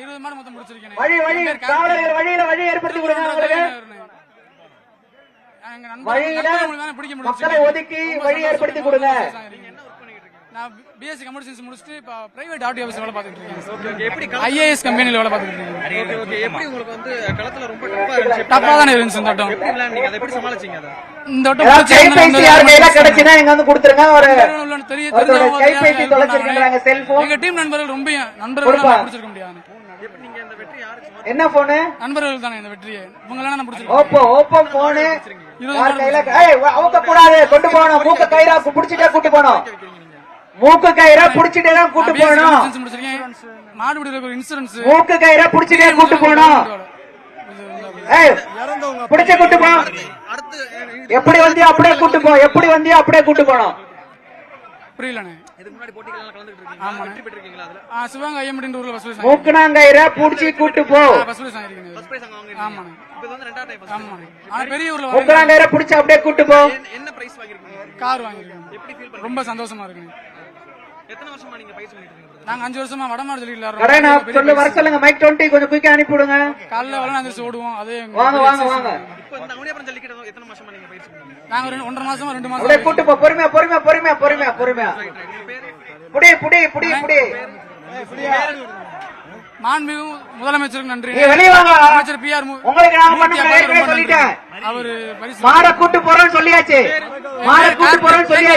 20 மாடு மொத்தம் முடிச்சிருக்கேன். வழி ஏற்படுத்தி கொடுங்க. மக்களை ஒதுக்கி வழி ஏற்படுத்தி கொடுங்க. நான் பிஎஸ்சி கம்ப்யூட்டர் சயின்ஸ் முடிச்சுட்டு இப்ப பிரைவேட் ஆர்டி ஆபீஸ்ல வேலை பார்த்துட்டு இருக்கேன். ஐஏஎஸ் கம்பெனில வேலை பார்த்துட்டு இருக்கேன். எப்படி உங்களுக்கு வந்து களத்துல ரொம்ப டஃப்பா தான் இருந்துச்சு இந்த வட்டம். நீங்க அதை எப்படி சமாளிச்சீங்க? இந்த வட்டம் கைபேசி யார் கையில கிடைச்சுனா நீங்க வந்து கொடுத்துருங்க. ஒரு கைபேசி தொலைச்சிருக்காங்க, செல்போன். எங்க டீம் நண்பர்கள் ரொம்ப நண்பர்கள் முடிச்சிருக்க முடியாது. நீங்க இந்த வெற்றி யாருக்கு? என்ன போன்? நண்பர்கள் தானே இந்த வெற்றியை. இவங்களாம் நான் ஓப்போ முடிச்சிருக்கேன். போன் யார் கையில அவுக்க கூடாது, கொண்டு போகணும். மூக்க கயிறா புடிச்சிட்டே கூட்டு போகணும். மூக்கு கயிறா புடிச்சிட்டே தான் கூட்டு போகணும். மாடுபிடி இன்சூரன்ஸ் மூக்கு கயிறா புடிச்சிட்டே கூட்டு போகணும். பிடிச்ச கூட்டு போ. எப்படி வந்தியோ அப்படியே கூட்டு போ. எப்படி வந்தியோ அப்படியே கூட்டு போகணும். புரியலண்ணே. இதுக்கு முன்னாடி போட்டிகள் கலந்துட்டு இருக்கீங்க, வெற்றி பெற்றிருக்கீங்களா? அதுல சிவகங்கை ஐயம்பட்டி ஊர்ல பஸ் பிரைஸ் மூக்குனாங்கயிறா புடிச்சி கூட்டு போ. பஸ் பிரைஸ் ஆயிருக்கீங்க. ஃபர்ஸ்ட் பிரைஸ் அங்க வாங்குறீங்க. ஆமாண்ணே. இப்போ வந்து ரெண்டாவது டைம் ஃபர்ஸ்ட். ஆமாண்ணே. ஆனா பெரிய ஊர்ல மூக்குனாங்கயிரா புடிச்சு அப்படியே கூட்டு போ. என்ன பிரைஸ் வாங்கிருக்கீங்க? கார் வாங்கிருக்கேன். எப்படி ஃபீல் பண்றீங்க? ரொம்ப சந்தோஷமா இருக்குங்க. எத்தனை வருஷமா நீங்க பயிற்சி பண்ணிட்டு இருக்கீங்க? நாங்க 5 வருஷமா வடமாடு சொல்லிட்டு கடை நான் சொல்ல வர சொல்லுங்க. மைக் 20 கொஞ்சம் குயிக்கா அனுப்பி விடுங்க. காலைல வளன அதிர்ச்சி ஓடுவோம். அதே வாங்க. இப்போ இந்த அவுனியாபுரம் ஜல்லிக்கட்டு எத்தனை வருஷமா நீங்க பயிற்சி பண்றீங்க? நாங்க 1.5 மாசமா 2 மாசம் அப்படியே கூட்டு போ. பொறுமையா. புடி. மாண்புமிகு முதலமைச்சருக்கு நன்றி. வெளியே வாங்க. அமைச்சர் பிஆர் உங்களுக்கு நான் பண்ண சொல்லிட்டேன். அவரு பரிசு மாட கூட்டு போறோம்னு சொல்லியாச்சு.